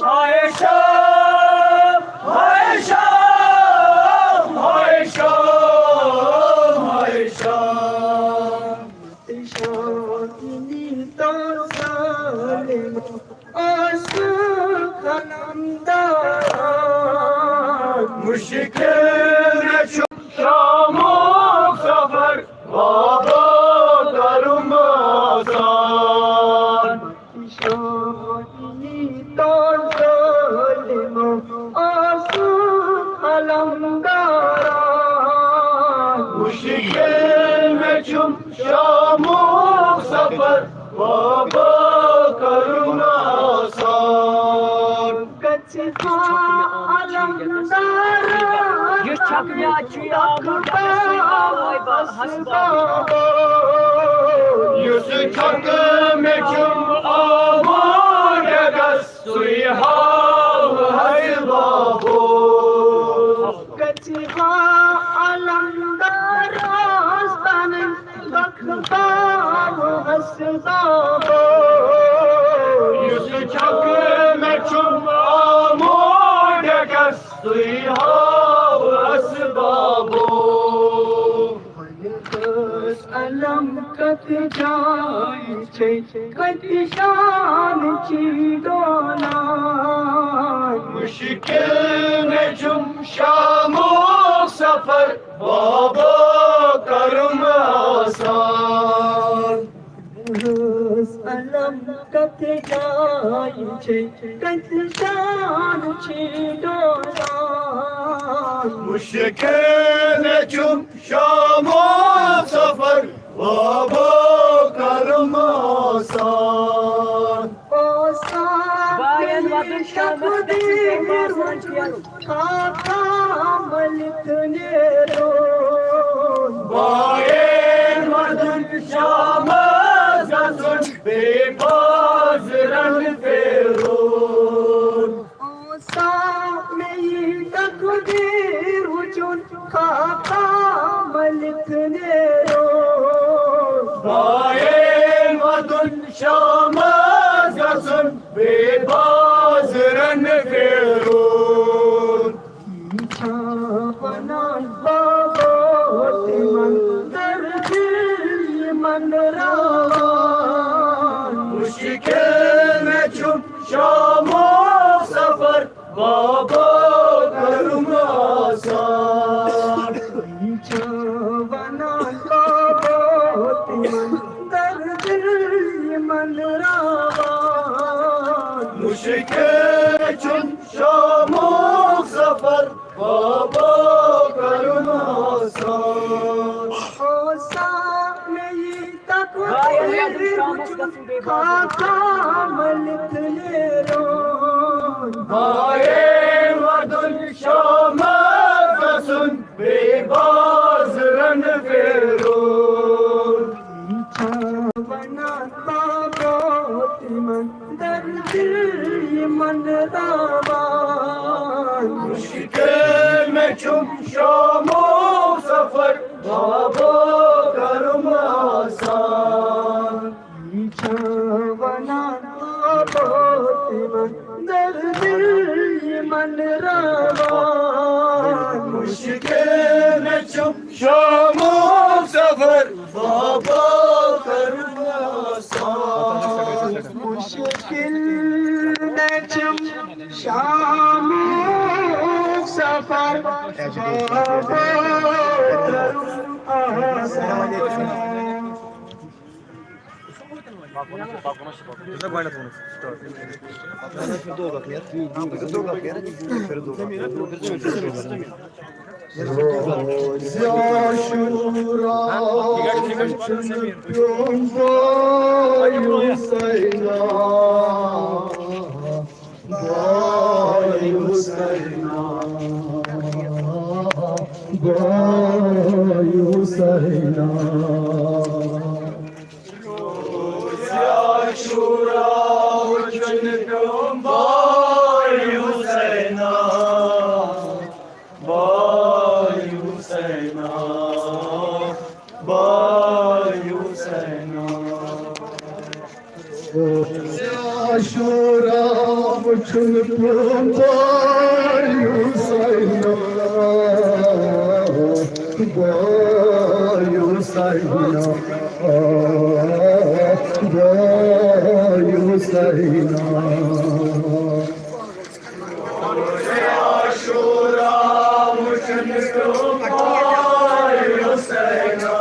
Ayşe, Ayşe, Ayşe, Ayşe. Şahini to zalim aşık kalamdar. Müşriklerine çok şamuk zafer, baba karım azar. Şahini to zalim aşık kalamdar. Müşriklerine çok şamuk zafer, baba karım azar. Kaçha alamdar. Yüz çakmaya açıyor, burada vay hasba. Yüzü çakı meçhum aman edes, suihav haybabu. Kaçha alamdar astanın bakbav hasbabu. Yüzü çakı meçhum aman edes, suihav hasbabu. Kız alam kat jay çey kat şan çidolan. Müşrikil mecum şamuk sefer, baba karım azar. Kız alam kat jay çey kat şan çidolan. Müşrikil mecum şamuk sefer, baba karım azar. Bayan vadın şahımız bekliyor, Bayen vardın şamaz yazın, bebazıran ferun. Bayen vardın şamaz yazın, bebazıran ferun. Müşrikil meçhum şamuk sefer, baba karım azar. Müşrikil meçhum şamuk sefer, baba karım azar. Bayen vardın şamaz yazın, bebazıran ferun. Müşrikil meçhum şamuk sefer, baba karım azar. Müşrikil meçhum şamuk sefer, baba karım azar. Müşkil neçim şamuk safar Aşura hüküm Bay Hüseyin'a, Bay Hüseyin'a, Bay Hüseyin'a. Aşura uçurum boyu sayna boyu sayna boyu sayna Aşura uçurum boyu sayna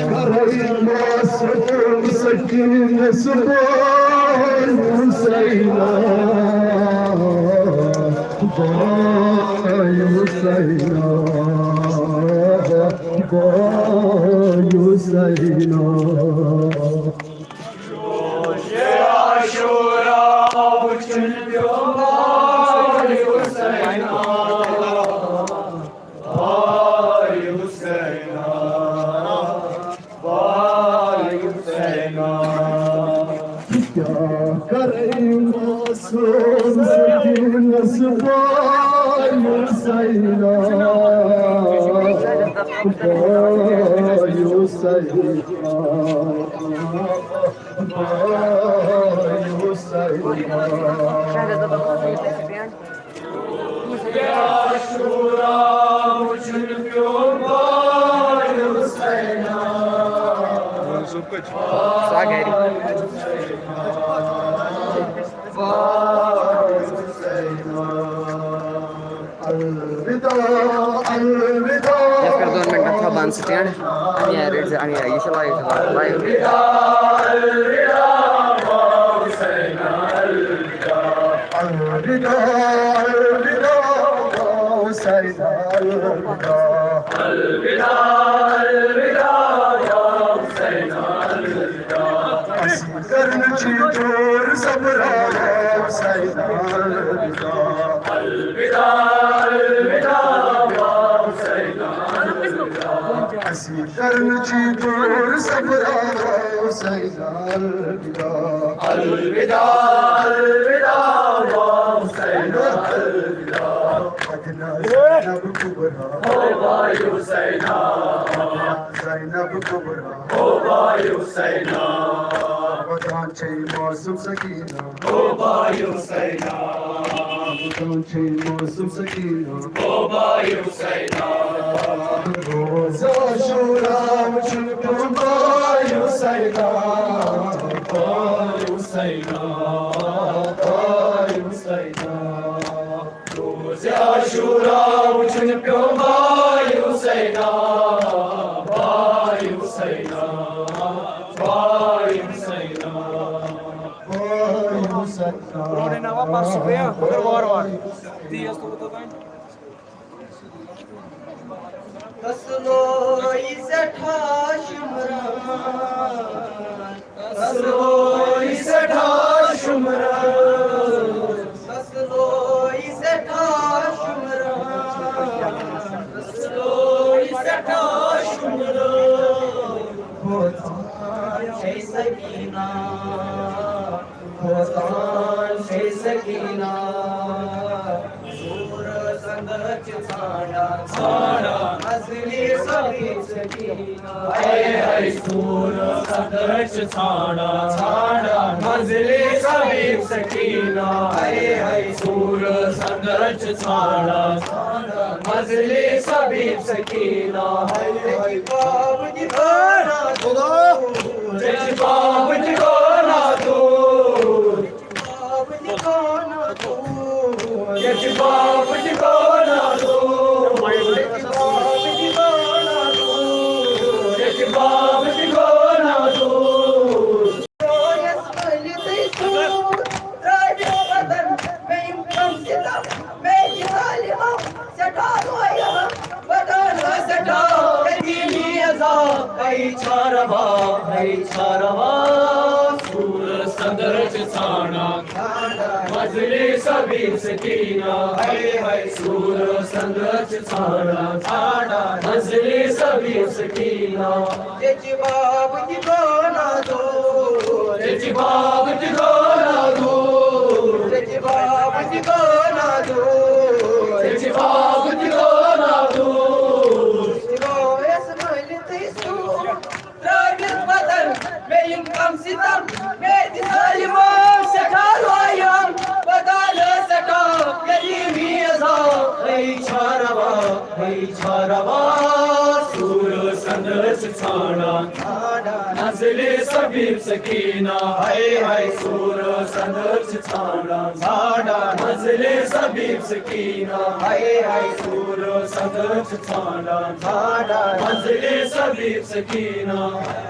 Karayılmasın sakinesi boyu sayna boyu sayna boyu sayna Aşura uçurum boyu sayna Karayılmasın sakinesi boyu sayna boyu sayna boyu sayna Aşura uçurum boyu sayna Alvida, alvida. Just for 2 minutes of one second. Yeah, it's you shall live. Alvida, alvida, Husayna, alvida. Alvida, alvida, Husayna, alvida. Alvida, alvida, Husayna, alvida. Askarın çiğdir sabra, Husayna, alvida. Alvida, alvida, Husayna, alvida. Askarın çiğdir sabra, Husayna, alvida. Alvida, alvida, Husayna, alvida. Zainab Kubra, oh bhai Husayna, Zainab Kubra, oh bhai Husayna, Vatan çey masum sakina, oh bhai Husayna, Vatan çey masum sakina, oh bhai Husayna, Roza Ashura uçurum bhai Husayna, bhai Husayna, bhai Husayna. Aşura uçurum bhai Husayna, bhai Husayna, bhai Husayna, bhai Husayna. Nova passo bem, agora var. Dias to the time. कसलो इसठा शुमरान Aslo isatha shumran, कसलो इसठा शुमरान aslo isatha shumran. şey sakina Vatan şey sakina Sur sangat çana Çana. Azli sabi sakina Ay ay sur sadarch chana chana manzile sabib sakina ay ay sur sadarch chana chana manzile sabib sakina ay ay Bab divana tej bab divana tu Bab divana tej bab divana tu tej bab divana tu Ay charava sur sadarch chana mazle sabir sakina ay ay sur sadarch chana chana mazle sabir sakina Bab divana tej bab divana tu Bab divana tej छारावा सूर संदर्श छाना नजले सबीर सकीना हाय सूर संदर्श छाना नजले सबीर सकीना हाय सूर संदर्श छाना नजले सबीर सकीना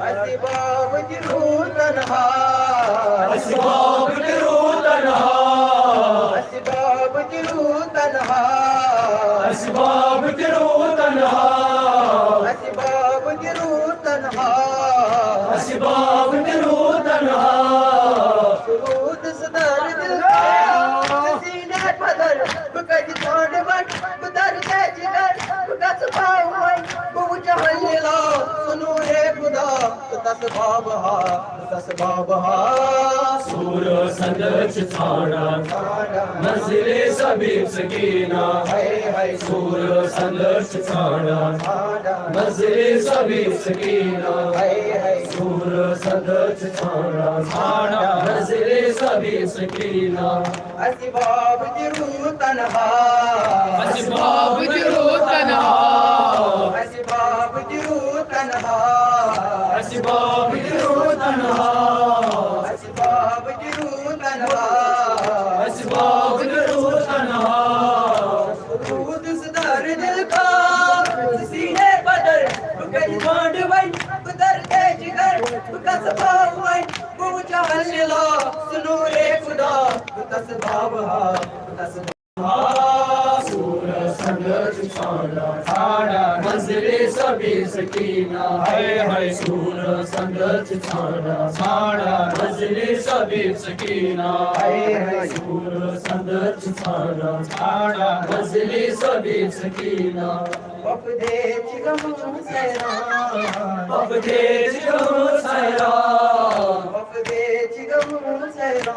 असबाब दिलो तन्हा असबाब दिलो तन्हा असबाब दिलो तन्हा असबाब दिलो तन्हा असबाब दिलो तन्हा असबाब दिलो तन्हा सुरूद सदर दिल सीने पदर बुकज छोड़ बट बुदर के जिगर बुकस पावई बुझ हल्ला सुनो रे खुदा तसबाब हा सूर संदर्श छाना नजले सबीर सकीना हाय सूर संदर्श छाना नजले सबीर सकीना हाय सूर संदर्श छाना नजले सबीर सकीना असबाब दिलो तन्हा असबाब दिलो तन्हा असबाब दिलो तन्हा असबाब दिलो तन्हा असबाब दिलो तन्हा असबाब दिलो तन्हा सुरूद सदर दिल का सीने पदर बुकज छोड़ वई बुदर के जिगर बुकस पावई बुझ हल्ला सुनो रे खुदा तसबाब हा सूर संदर्श छाना नजले सबीर सकीना हाय सूर संदर्श छाना नजले सबीर सकीना हाय सूर संदर्श छाना नजले सबीर सकीना वफदे चिगम सैरा वफदे जिगम सैरा वफदे चिगम सैरा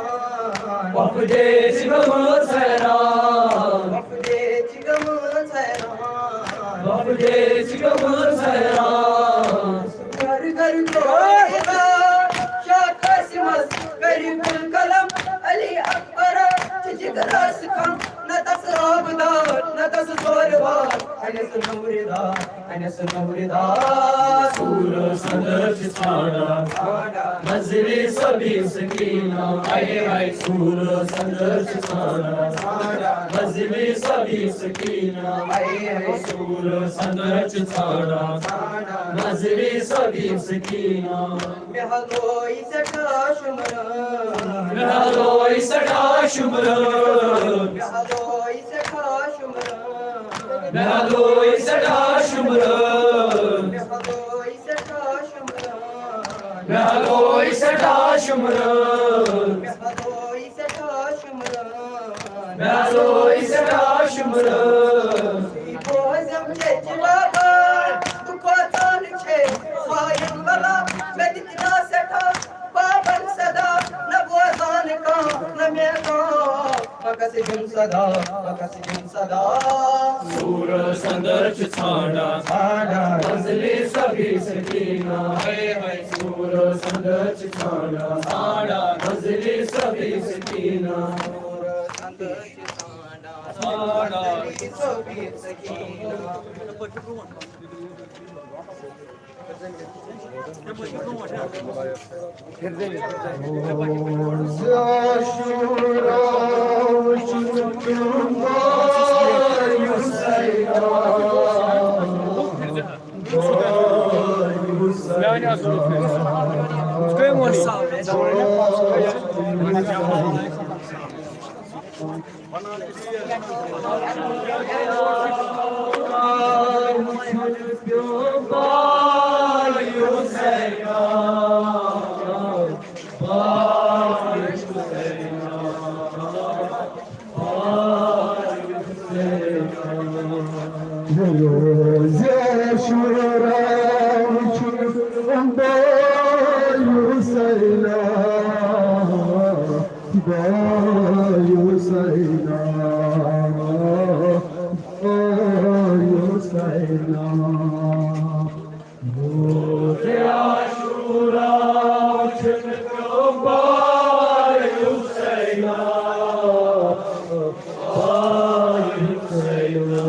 वफदे जिगम सैरा वफदे चिगम सैरा वफदे जिगम सैरा घर घर कोएगा शाकसिमस गरीबुल कलम अली अकबर जिगरास कम न तसराबदा न तसरवा अनस नूरदा सूर संदर्श छाना नजले सबीर सकीना हाय सूर संदर्श छाना नजले सबीर सकीना हाय सूर संदर्श छाना नजले सबीर सकीना मेहलोई सटा शुमरा मेहलोई सटा शुमरा मेहलोई सटा शुमरा मेहलोई सटा शुमरा मेहलोई सटा शुमरा मेहलोई सटा शुमरा मेहलोई सटा शुमरा मेहलोई सटा शुमरा बोझम के बाबा तू को तान छे सायन वाला मैं दिखना सटा बाबन सदा न बोझान का न मैं का मकसिम सदा सूर संदर्श छाना नजले सबीर सकीना हाय सूर संदर्श छाना नजले सबीर सकीना Hallelujah.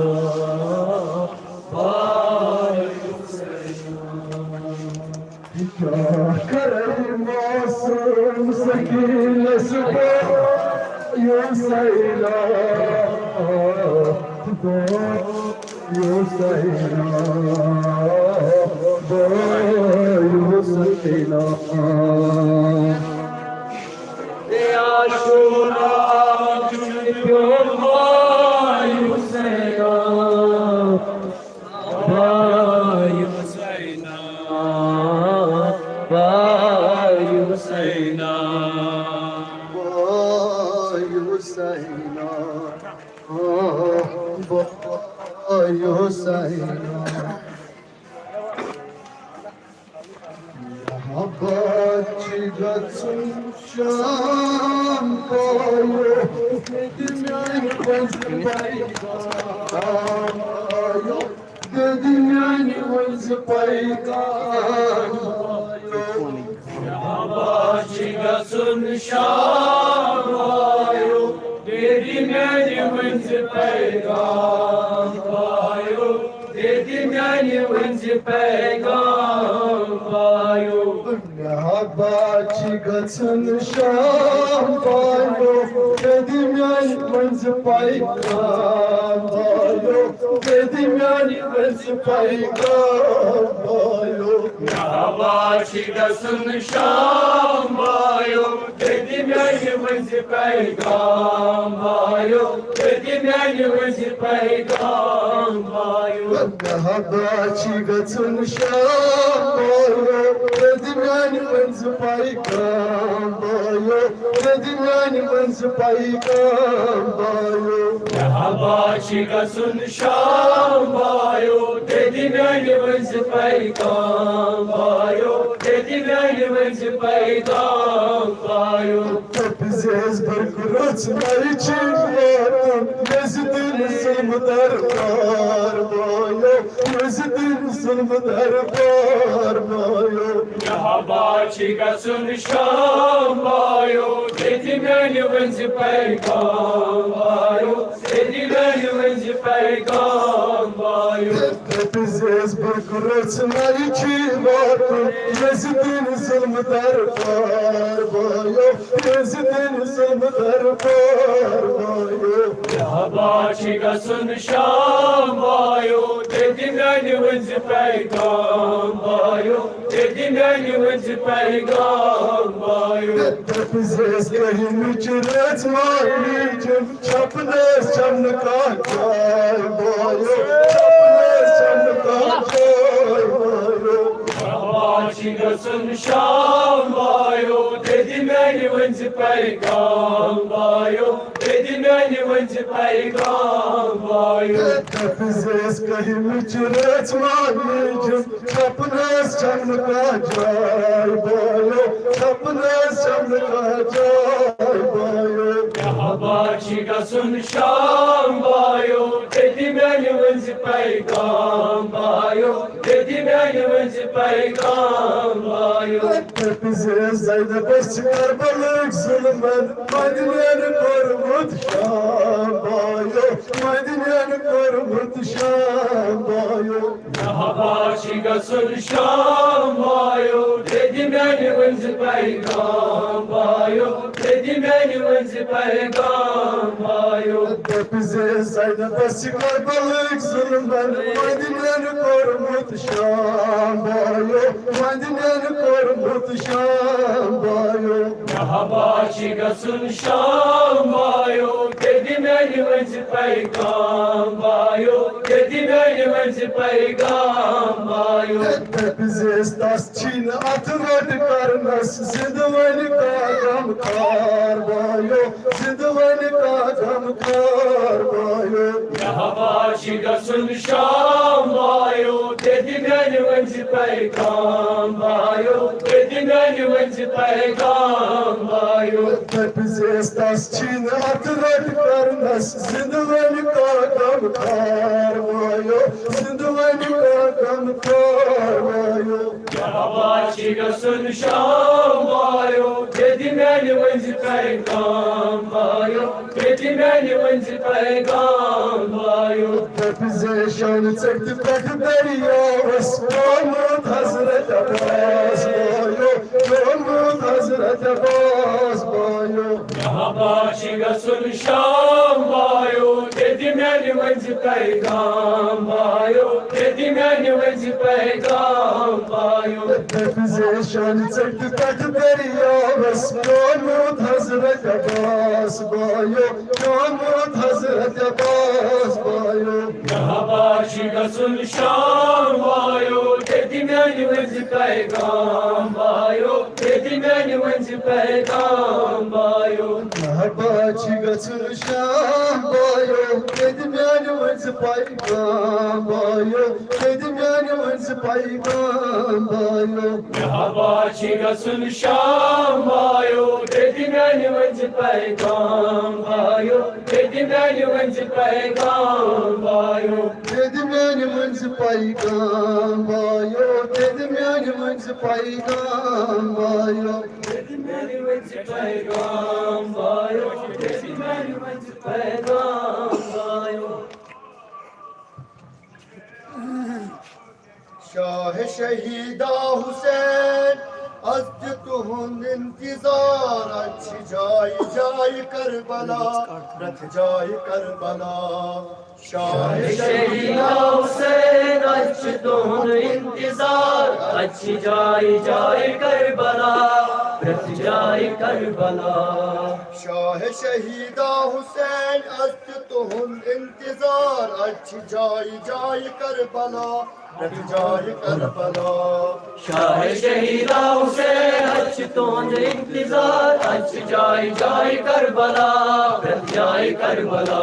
वंज पैगाम बायो तेरी मैंने वंज पैगाम बायो शान चट कट करियो बस मोहम्मद हजरत अब्बास बायो मोहम्मद हजरत अब्बास बायो बाशी गसुल शाम बायो तेरी मैंने वंज पैगाम बायो तेरी मैंने वंज पैगाम बायो बाची गसुल शाम बायो तेरी मैंने वंज पैगाम बायो तेरी मैंने वंज पैगाम बायो बाशी गसुल शाम बायो तेरी मैंने वंज पैगाम बायो तेरी मैंने वंज पैगाम बायो तेरी मैंने वंज पैगाम बायो तेरी मैंने वंज पैगाम बायो तेरी मैंने वंज पैगाम बायो तेरी मैंने वंज पैगाम बायो शाह शहीदा हुसैन अस्त तुहुंद इंतजार अच्छी जाय जाय करबला रथ जाय करबला शाह शहीदा हुसैन अच्छी तुहुंद इंतजार अच्छी जाय जाय करबला रथ जाय करबला शाह शहीदा हुसैन अस्त तुहुंद इंतजार अच्छी जाय जाय करबला रथ जाय करबला शाह शहीदा हुसैन अच्छी तुहुंद इंतजार अच्छी जाय जाय करबला रथ जाय Karbala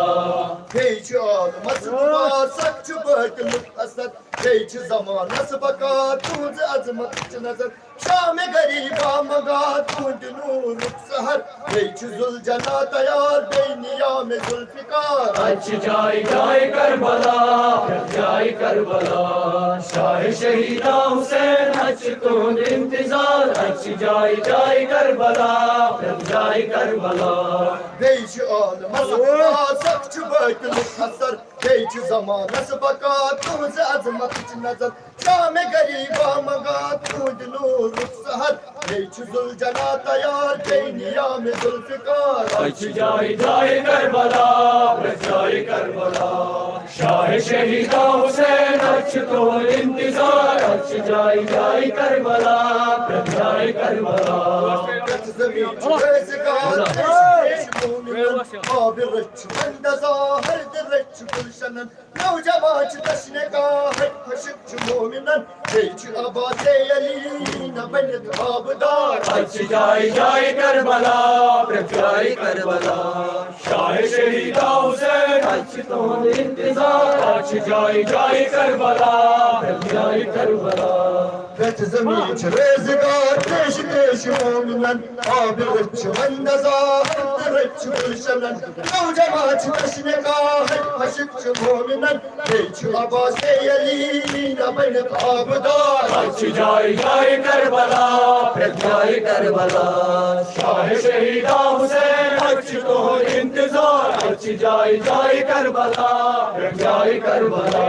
Hiç olmaz var sakçı bırakılıp asad Hiç zaman nasıl bakar tuğdu azımat için azad Şam-ı gariba magat tuğdu nuruk sahar Hiç zülcana dayar beyni yâme zülfikar अच्छी जाय जाय करबला रथ जाय करबला शाह शहीदा हुसैन अच्छी तुहुंद इंतजार अच्छी जाय जाय करबला रथ जाय Karbala Hiç olmaz var sakçı bırakılıp asad Hiç zaman nasıl bakar tuğdu azımat için azad Şam-ı gariba magat tuğdu nuruk sahar Hiç zülcana dayar beyni yâme zülfikar अच्छी जाय जाय करबला रथ जाय करबला शाह शहीदा हुसैन अच्छी तुहुंद इंतजार अच्छी जाय जाय करबला रथ जाय करबला अच्छी जाय जाय करबला रथ जाय करबला शाह शहीदा हुसैन अच्छी तुहुंद इंतजार अच्छी जाय जाय करबला रथ जाय करबला अच्छी जाय जाय करबला रथ जाय करबला शाह शहीदा हुसैन अच्छी तुहुंद इंतजार अच्छी जाय जाय करबला रथ जाय करबला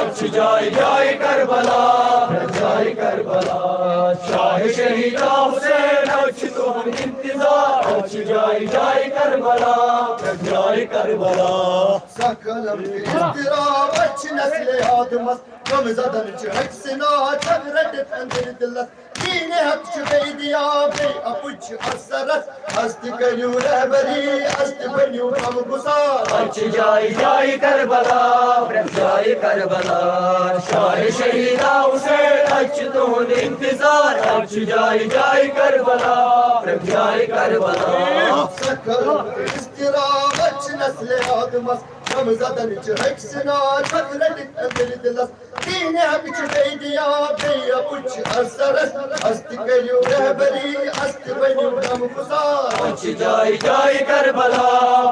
अच्छी जाय जाय करबला रथ जाय करबला शाह शहीदा हुसैन अच्छी तुहुंद इंतजार अच्छी जाय जाय करबला रथ जाय Karbala Sakalım istirap açı nesli adımız Gamzadan çöksün çevret efendirdiler Dini hapçı beydiya bey apuçı asarat Asti kanyu rehberi asti banyu kamgusar अच्छी जाय जाय करबला रथ जाय करबला शाह शहीदा हुसैन अच्छी तुहुंद इंतजार अच्छी जाय जाय करबला रथ जाय Karbala Sakalım istirap açı nesli adımız Gamzadan çöksün çevret efendirdiler Dini hapçı beydiya bey apuçı asarat Asti kanyu rehberi asti banyu kamgusar अच्छी जाय जाय करबला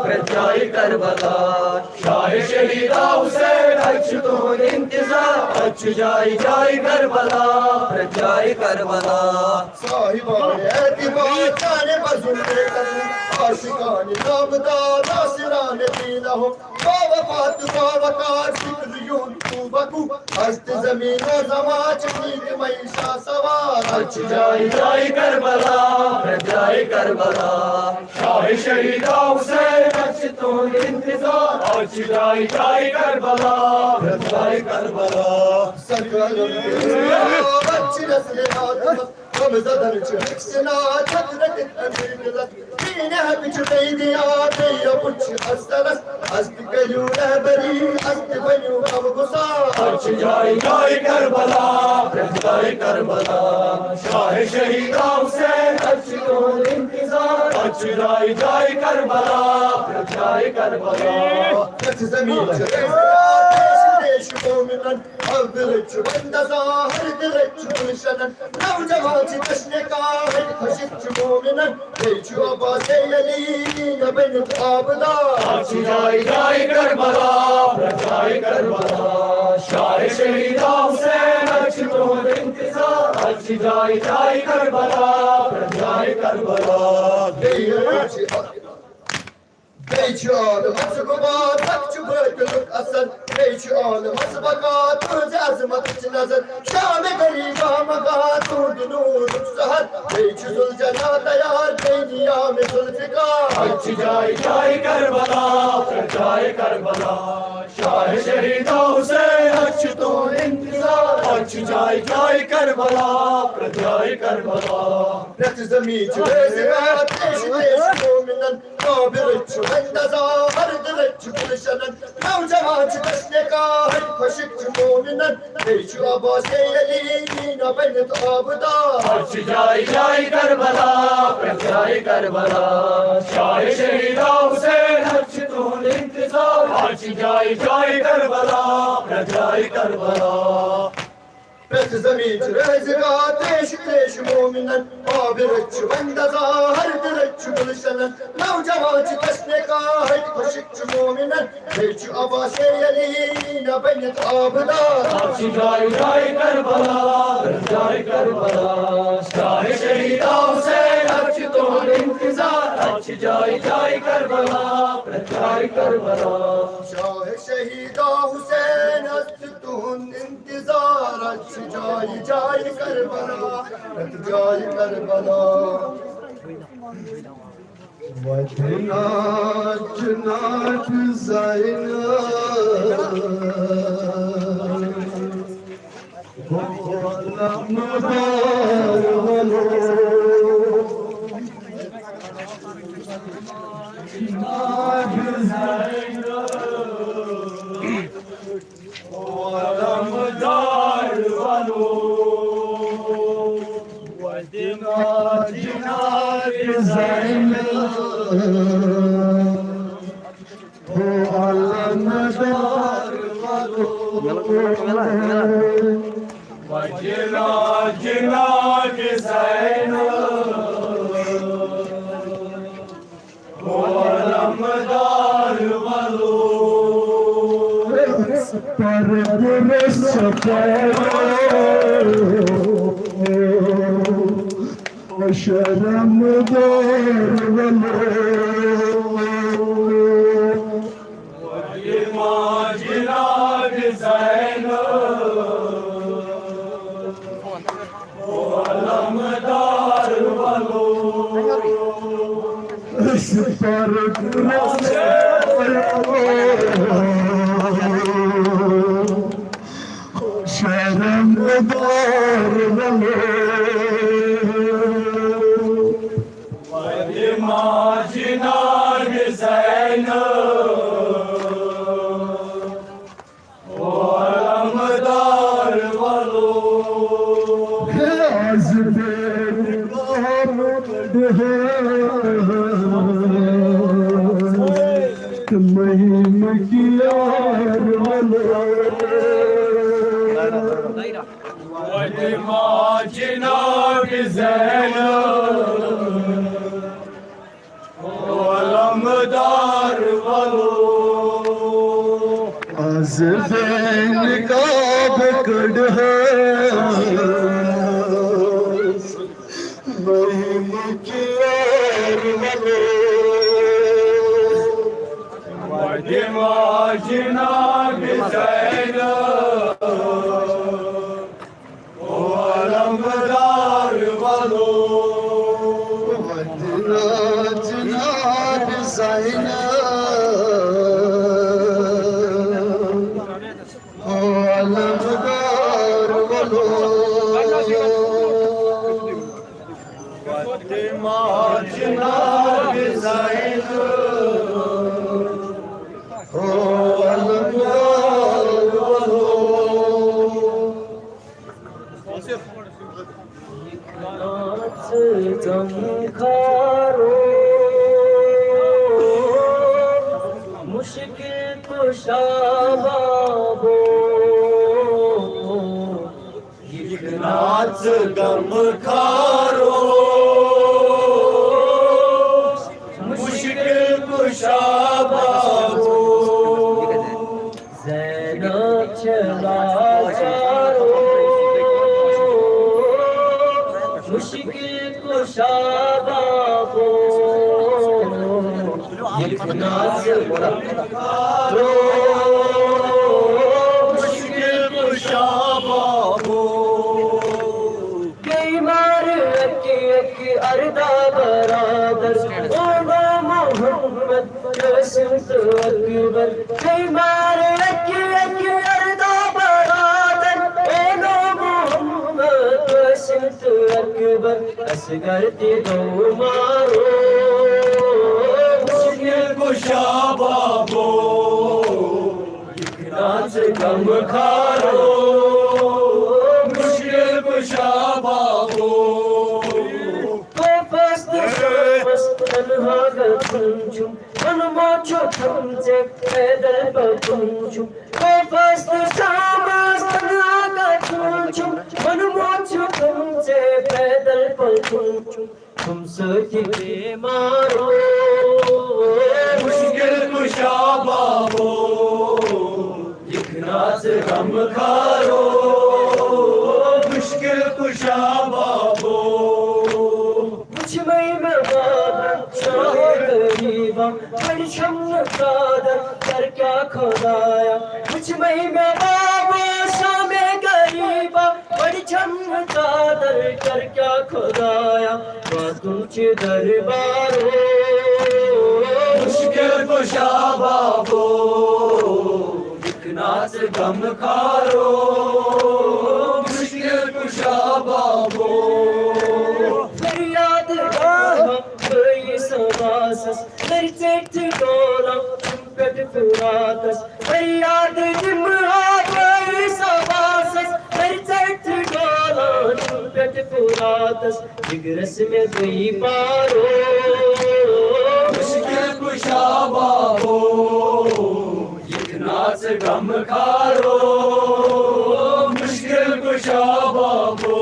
रथ जाय करबला शाह शहीदा हुसैन अच्छी तुहुंद इंतजार अच्छ जाई जाई करबला जाई करबला साहिबान एतिबार जाने बजुल्ले करूं आशिकान नामदार नासिरान दीना हो बावफात बावकार फिक्र यूं तू बकू हस्त जमीन और जमाच नीक मैशा सवार अच्छ जाई जाई करबला जाई करबला शाह शहीदा हुसैन अच्छ तो इंतजार अच्छ जाई जाई करबला जाई करबला सकल बच्ची नस्ल आदम Ramazan'ın çıksına çatırık emirler Yine hep çöpeydiya Beyya buçu hastalas Azdı gayune beri Azdı beyu kavgusa अच्छ जाई जाई करबला जाई करबला शाह शहीदा हुसैन अच्छ तो इंतजार अच्छ जाई जाई करबला जाई Karbala Kaçı zemin çöpeydiya Deşi mu'minen Avdırıçı bende zahir Dırıçı buluşanan Navcavacı teşneka Hek kaşıkçı mu'minen Beyçü abaseyeli Benim abda अच्छ जाई जाई करबला जाई करबला शाह शहीदा हुसैन अच्छ तो इंतजार अच्छ जाई जाई करबला जाई Karbala Beyçi ağlı mazı kubat Takçı bırakılık asıl Beyçi ağlı mazı bakat Özü azımat için azır Şam-ı gariba makat Kurdu nurluk sahar Beyçi zülcena dayar Beyniyam-ı zülfikar अच्छ जाई जाई करबला जाई करबला शाह शहीदा हुसैन अच्छ तो इंतजार अच्छ जाई जाई करबला जाई Karbala Reti zemici vezirat Deşi deşi muminen Nabirıçı bende zahar Dırıçı buluşanın Navcavacı teşneka Hek kaşıkçı muminen Beyçi abaseyeli Yine benim abda अच्छ जाई जाई करबला जाई करबला शाह शहीदा हुसैन अच्छ तो इंतजार अच्छ जाई जाई करबला जाई Karbala Reti zemici vezirat Deşi deşi muminen Nabirıçı bende zahar Dırıçı buluşanın Navcavacı teşneka Hek kaşıkçı muminen Beyçi abaseyeli Yine benim abda अच्छ जाई जाई करबला जाई करबला शाह शहीदा हुसैन अच्छ तो इंतजार अच्छ जाई जाई करबला जाई Karbala Şah şehida Hüseyin Astütun intizar aç cay cay Karbala et cay Karbala Vadina cünat Zaynab Olamdar valo Alamdar valo Vadina cinar Zaynab Alamdar valo Vadina cinar Zaynab Alamdar valo Şerem Vadina cinar Zaynab Alamdar valo Şerem Vadima cinar Zaynab Alamdar valo Mehim kiyar Vadima cinar Zaynab Alamdar valo Az zülfen kabkıd has mahmukiyar valo Vadima Jinab Zainab O alamdar valo Vadina Jinab Zainab O alamdar valo Vadima Jinab Zainab O alamdar valo मुश्किल कुशा बाबो नाच गम खारो मुश्किल कुशा बाबो ज़ैनब चला चारो मुश्किल कुशा बाबो एक नाच खारो मुश्किल कुशा बाबो कई मार अकी अरदा बरादर ओना मोहम्मद रसूल अकबर कई मार अकी अरदा बरादर ओना मोहम्मद रसूल अकबर असगर ते दो मारो मुश्किल कुशा बाबो नाच गम खारो मुश्किल कुशा बाबो तुम सोची मारो मुश्किल कुशा बाबो नाच गम खारो मुश्किल कुशा बाबो कुछ मई में बाबा चाहे गरीबा बड़ी शम्न कादर कर क्या खुदाया कुछ मई में बाबा शामे गरीबा बड़ी शम्न कादर कर क्या खुदाया तुझ दरबारो मुश्किल कुशा बाबो नाच गम खारो मुश्किल कुशा बाबो फरियाद गाहा कोई सवासस मेरी चेट डोला चुपट फुरातस फरियाद जिमहा कोई सवासस मेरी चेट डोला चुपट फुरातस जिगरस में गई पारो मुश्किल कुशा बाबो नाच गम खारो मुश्किल कुशा बाबो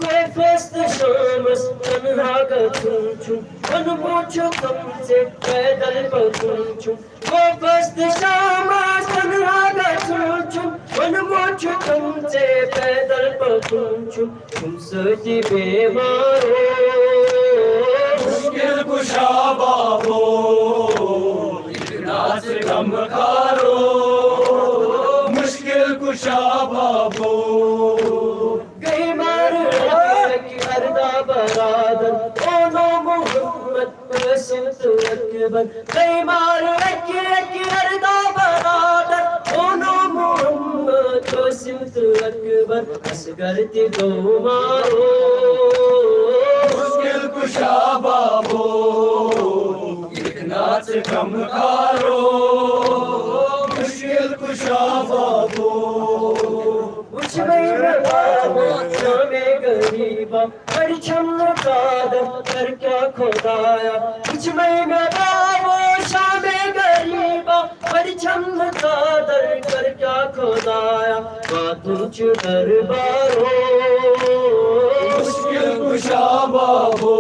कोई फस्त शामस तन्हा गथुंचु मनमोचो तुमसे पैदल बथुंचु कोई फस्त शामस तन्हा गथुंचु मनमोचो तुमसे पैदल बथुंचु तुम सोची बेमारो मुश्किल कुशा बाबो नाच गम खारो मुश्किल कुशा बाबो गई मार की अरदा बरादर ओनो मोहम्मद रसूल अकबर गई मार की अरदा बरादर ओनो मोहम्मद रसूल अकबर असगर ते दो मारो मुश्किल कुशा बाबो नाच गम खारो मुश्किल कुशा बाबो कुछ में बाबा शामे गरीबा बड़ी छम्न कादर कर क्या खुदाया कुछ में बाबा शामे गरीबा बड़ी छम्न कादर कर क्या खुदाया तुझ दरबारो मुश्किल कुशा बाबो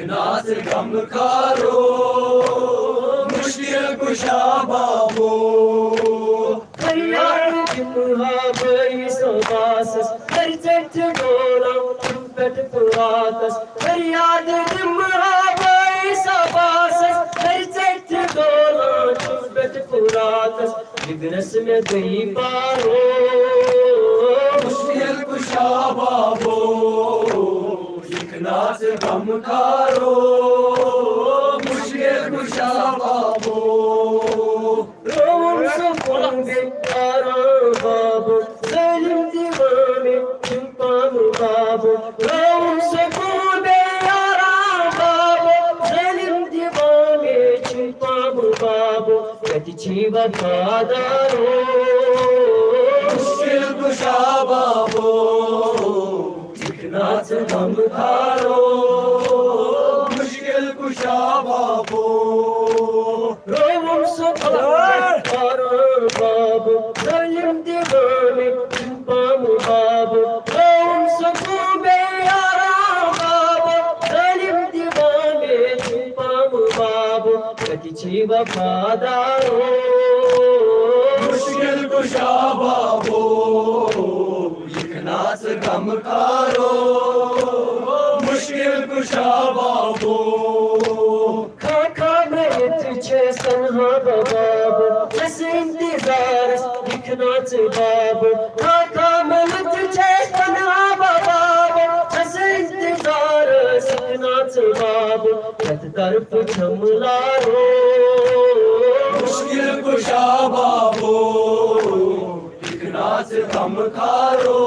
नाच गम खारो मुश्किल कुशा बाबो फरियाद जिम्हाबाई सोबासस हरचट डोला चुपट पुरातस फरियाद जिम्हाबाई सोबासस हरचट डोला चुपट पुरातस बिगनस में गई पारो मुश्किल कुशा बाबो इकनास गम खारो मुश्किल कुशा बाबो रोम से पुलंगे आरा बाबू जालिम दीवाने चिंपाम बाबू रोम से पुलंगे आरा बाबू जालिम दीवाने चिंपाम बाबू कतिची वफादारो मुश्किल कुशा बाबो इकनास गम खारो मुश्किल कुशा बाबो रोम से पुलंगे आरा बाबू जालिम दीवाने चिंपाम बाबू रोम से पुलंगे आरा बाबू जालिम दीवाने चिंपाम बाबू कतिची वफादारो मुश्किल कुशा बाबो इकनास गम खारो मुश्किल कुशा बाबो खाका में तुझे सन्हा बाबू जैसे इंतजार दिखना बाबू खाका में तुझे सन्हा बाबू जैसे इंतजार दिखना बाबू कत तरफ झमलारो मुश्किल कुशा बाबो इकनास गम खारो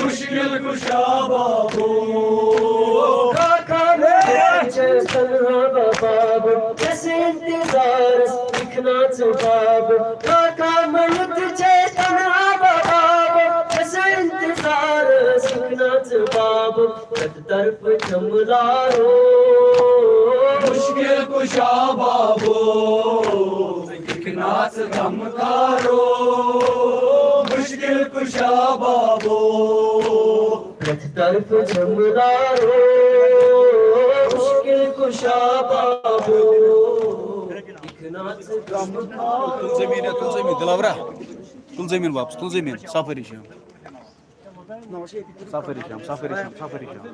मुश्किल कुशा बाबो खाका में तुझे सन्हा बाबू जैसे इंतजार दिखना बाबू खाका में तुझे सन्हा बाबू जैसे इंतजार दिखना बाबू कत तरफ झमलारो मुश्किल कुशा बाबो इकनास गम खारो मुश्किल कुशा बाबो कत तरफ झमलारो मुश्किल कुशा बाबू दिखना Tun zemin, Dilavra. Tun zemin वापस, tun zemin. Safari Sham. Safari Sham.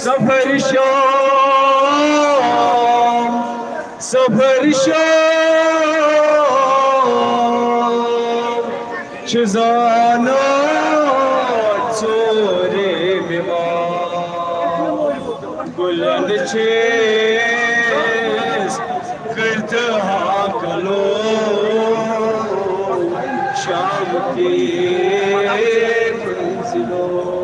सफर शाम सफर शाम चुजाना चोरे बिमार बुलंद चेस करत हाकलो शाम की मंजिलों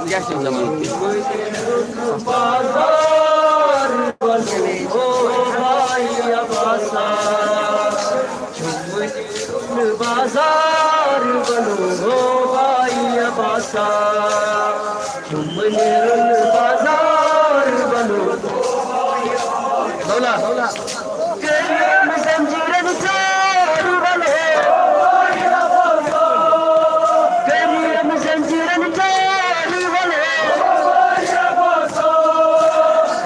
Gerçekten zaman. बाजार बनो ओ भाई अबासा चुम्बन बाजार बनो ओ भाई अबासा चुम्बन बाजार बनो Dola, dola. करीम जंजीरन चार बनो करीम जंजीरन चार बनो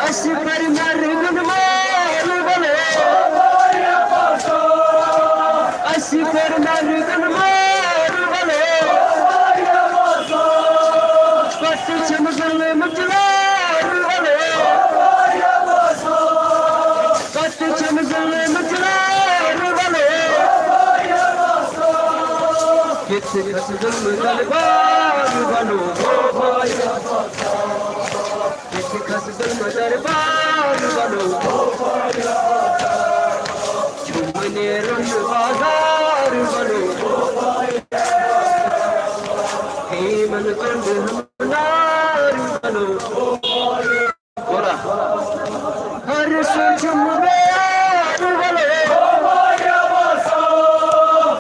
अशफर मरगन माल बनो अशफर मरगन माल बनो पट चमगल मचलार बनो पट चमगल मचलार बनो कित खसगल दरबार बनो ओ भाई कित खसगल दरबार बनो चुमने रंग बाजार बनो हेमन कंड हमनार बनो बोला हर सुचुम बेयार बनो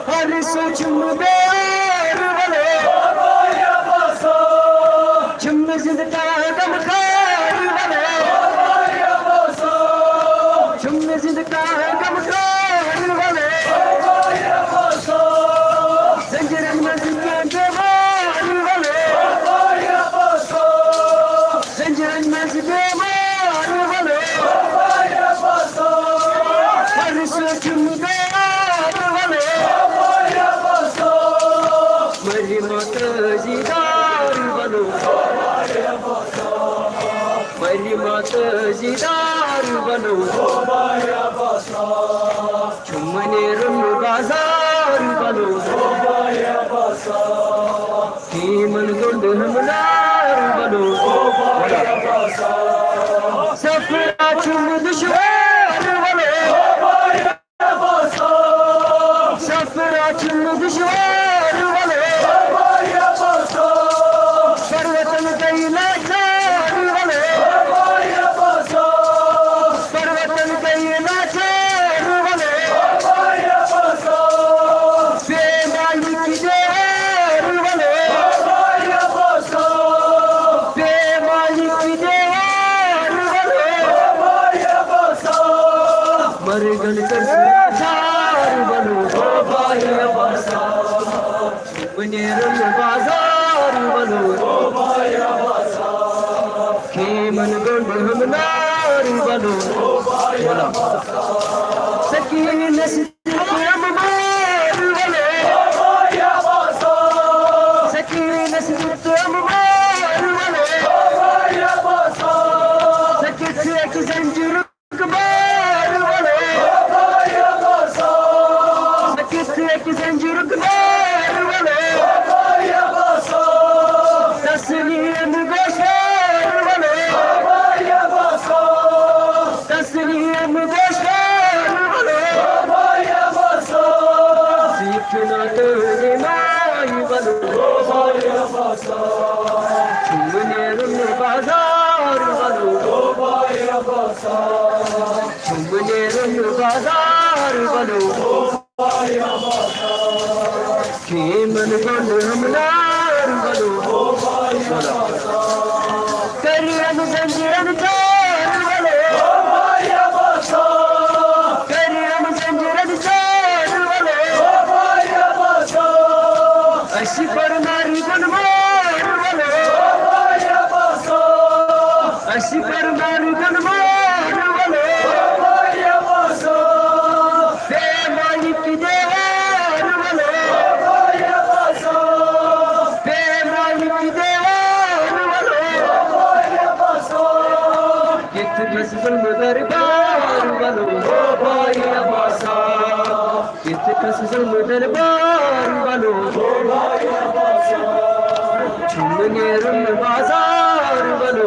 हर सुचुम बेयार बनो चुम जिंदगा गम खार बनो चुम जिंदगा गम खार बनो जंजीरन मस्जिद देवार बनो जंजीरन मस्जिद देवार बनो हर सुचुम बेयार बनो मरी मत जीदार बनो मरी मत जीदार बनो चुमने रंग बाजार बनो हेमन गुंड हमनार बनो सफरा चुम दुश्वार बनो सफरा चुम दुश्वार बनो पर्वतन कैला चार बनो पर्वतन कैला चार बनो बेमालिक देवार बनो बेमालिक देवार बनो मरगन कर चार बनो ओ भाई अबासा चुमने रंग बाजार बनो ओ भाई अबासा खेमन गुंड हमनार बनो ओ भाई अबासा सकीन नस्म मार बनो ओ भाई अबासा सकीन नस्म मार एक जंजीर कुमार वाले तस्लीम गोशर वाले तस्लीम गोशर वाले सीखना तेरे नाई वाले चुमने रुन बाजार वाले चुमने रुन बाजार वाले मन बंद हमलार बलो करियन जंजीरन चार बलो करियन जंजीरन चार बलो अशी पर मारी बनवार बलो अशी पर मारी बनवार बलो बे मालिक देवार बलो जुल्म दरबार वालो भाई अब्बासा कितकस जुल्म दरबार वालो भाई अब्बासा चुमने रुन बाजार वालो